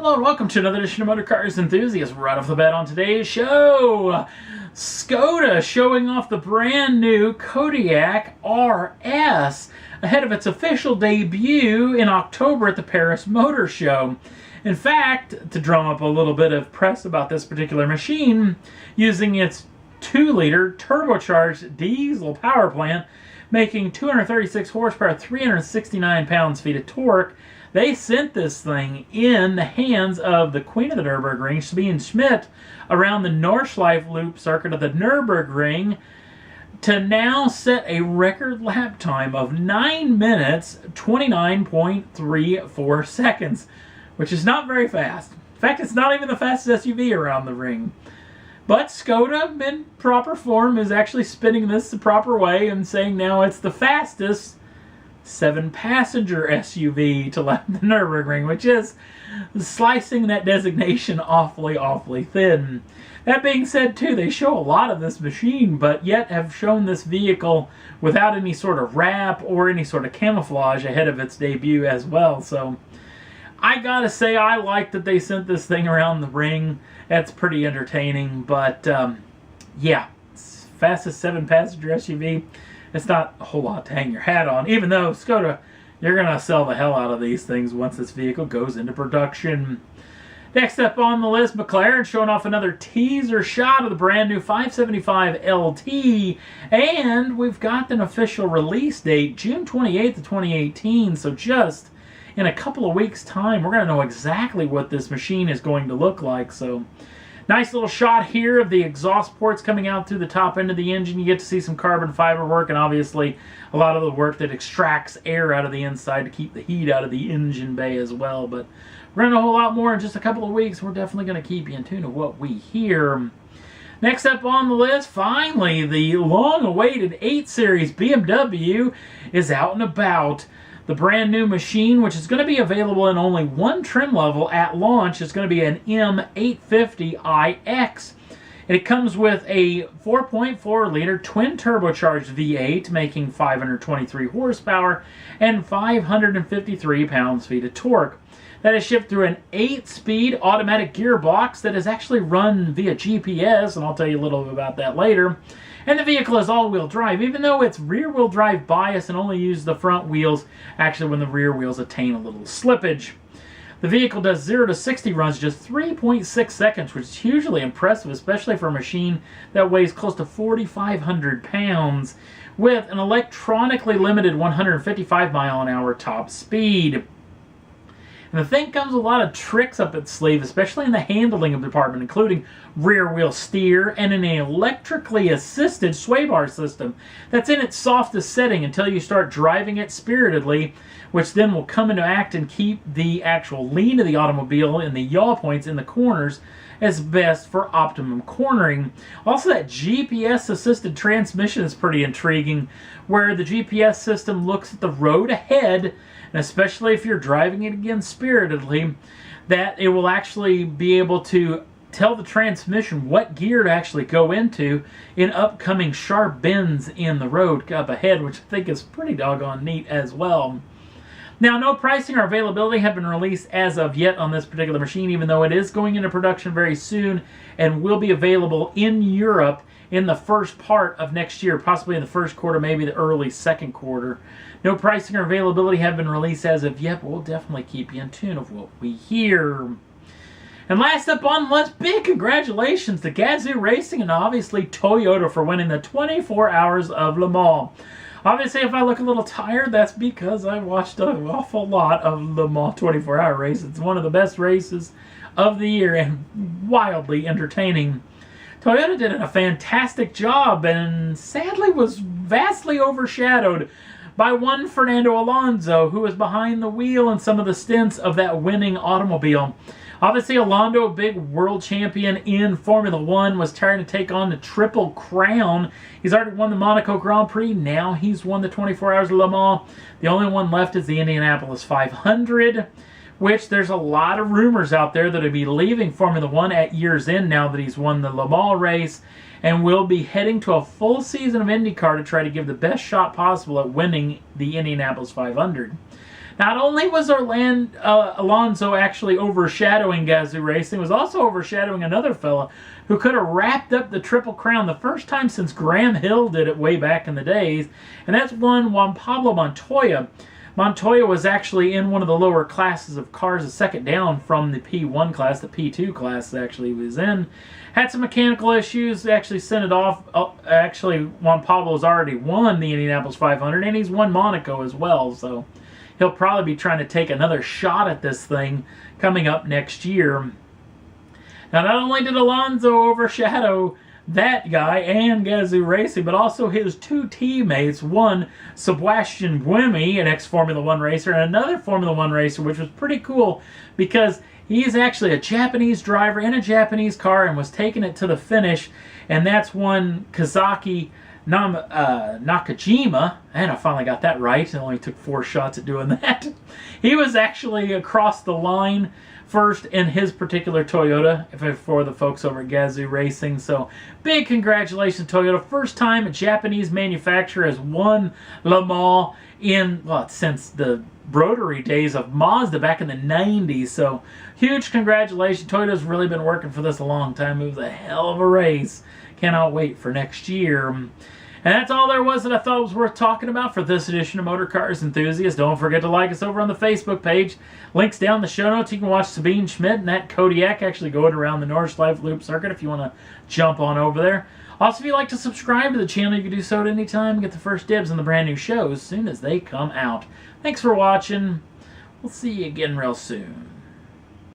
Hello and welcome to another edition of Motor Cars Enthusiasts. Right off the bat on today's show, Skoda showing off the brand new Kodiaq RS ahead of its official debut in October at the Paris Motor Show. In fact, to drum up a little bit of press about this particular machine, using its 2-liter turbocharged diesel power plant, making 236 horsepower, 369 pounds-feet of torque, they sent this thing in the hands of the Queen of the Nürburgring, Sabine Schmidt, around the Nordschleife loop circuit of the Nürburgring to now set a record lap time of 9 minutes, 29.34 seconds, which is not very fast. In fact, it's not even the fastest SUV around the ring. But Skoda, in proper form, is actually spinning this the proper way and saying now it's the fastest 7-passenger SUV to lap the Nürburgring, which is slicing that designation awfully thin. That being said, too, they show a lot of this machine, but yet have shown this vehicle without any sort of wrap or any sort of camouflage ahead of its debut as well. So I gotta say, I like that they sent this thing around the ring. That's pretty entertaining, but yeah, it's fastest 7-passenger SUV. It's not a whole lot to hang your hat on, even though Skoda, you're going to sell the hell out of these things once this vehicle goes into production. Next up on the list, McLaren showing off another teaser shot of the brand new 575 LT, and we've got an official release date, June 28th of 2018, so just in a couple of weeks' time, we're going to know exactly what this machine is going to look like. So nice little shot here of the exhaust ports coming out through the top end of the engine. You get to see some carbon fiber work and obviously a lot of the work that extracts air out of the inside to keep the heat out of the engine bay as well. But we're going to know a whole lot more in just a couple of weeks. We're definitely going to keep you in tune of what we hear. Next up on the list, finally, the long-awaited 8 Series BMW is out and about. The brand new machine, which is going to be available in only one trim level at launch, is going to be an M850iX. It comes with a 4.4-liter twin turbocharged V8, making 523 horsepower and 553 pounds-feet of torque. That is shipped through an 8-speed automatic gearbox that is actually run via GPS, and I'll tell you a little bit about that later. And the vehicle is all-wheel drive, even though it's rear-wheel drive bias and only uses the front wheels, actually when the rear wheels attain a little slippage. The vehicle does 0 to 60 runs just 3.6 seconds, which is hugely impressive, especially for a machine that weighs close to 4,500 pounds, with an electronically limited 155-mile-an-hour top speed. And the thing comes with a lot of tricks up its sleeve, especially in the handling of the department, including rear-wheel steer and an electrically assisted sway bar system that's in its softest setting until you start driving it spiritedly, which then will come into act and keep the actual lean of the automobile in the yaw points in the corners as best for optimum cornering. Also, that GPS-assisted transmission is pretty intriguing, where the GPS system looks at the road ahead, and especially if you're driving it again spiritedly, that it will actually be able to tell the transmission what gear to actually go into in upcoming sharp bends in the road up ahead, which I think is pretty doggone neat as well. Now, no pricing or availability have been released as of yet on this particular machine, even though it is going into production very soon and will be available in Europe in the first part of next year, possibly in the first quarter, maybe the early second quarter. No pricing or availability have been released as of yet, but we'll definitely keep you in tune of what we hear. And last up on the list, big congratulations to Gazoo Racing and obviously Toyota for winning the 24 Hours of Le Mans. Obviously, if I look a little tired, that's because I watched an awful lot of Le Mans 24-hour race. It's one of the best races of the year and wildly entertaining. Toyota did a fantastic job and sadly was vastly overshadowed by one Fernando Alonso, who was behind the wheel in some of the stints of that winning automobile. Obviously, Alonso, a big world champion in Formula One, was trying to take on the Triple Crown. He's already won the Monaco Grand Prix. Now he's won the 24 Hours of Le Mans. The only one left is the Indianapolis 500, which there's a lot of rumors out there that he'll be leaving Formula One at year's end now that he's won the Le Mans race, and will be heading to a full season of IndyCar to try to give the best shot possible at winning the Indianapolis 500. Not only was Alonso actually overshadowing Gazoo Racing, was also overshadowing another fella who could have wrapped up the Triple Crown the first time since Graham Hill did it way back in the days, and that's Juan Pablo Montoya. Montoya was actually in one of the lower classes of cars, a second down from the P1 class, the P2 class actually he was in. Had some mechanical issues, actually sent it off. Actually, Juan Pablo's already won the Indianapolis 500, and he's won Monaco as well, so he'll probably be trying to take another shot at this thing coming up next year. Now, not only did Alonso overshadow that guy and Gazoo Racing, but also his two teammates, one Sebastian Buemi, an ex-Formula 1 racer, and another Formula 1 racer, which was pretty cool because he is actually a Japanese driver in a Japanese car and was taking it to the finish, and that's one Kazaki Nakajima, and I finally got that right. It only took 4 shots at doing that. He was actually across the line first in his particular Toyota for the folks over at Gazoo Racing. So big congratulations, Toyota. First time a Japanese manufacturer has won Le Mans in, well, since the rotary days of Mazda back in the 90s. So huge congratulations. Toyota's really been working for this a long time. It was a hell of a race. Cannot wait for next year. And that's all there was that I thought was worth talking about for this edition of Motor Cars Enthusiasts. Don't forget to like us over on the Facebook page. Links down in the show notes. You can watch Sabine Schmidt and that Kodiaq actually going around the Nordschleife Loop Circuit if you want to jump on over there. Also, if you'd like to subscribe to the channel, you can do so at any time and get the first dibs on the brand new shows as soon as they come out. Thanks for watching. We'll see you again real soon.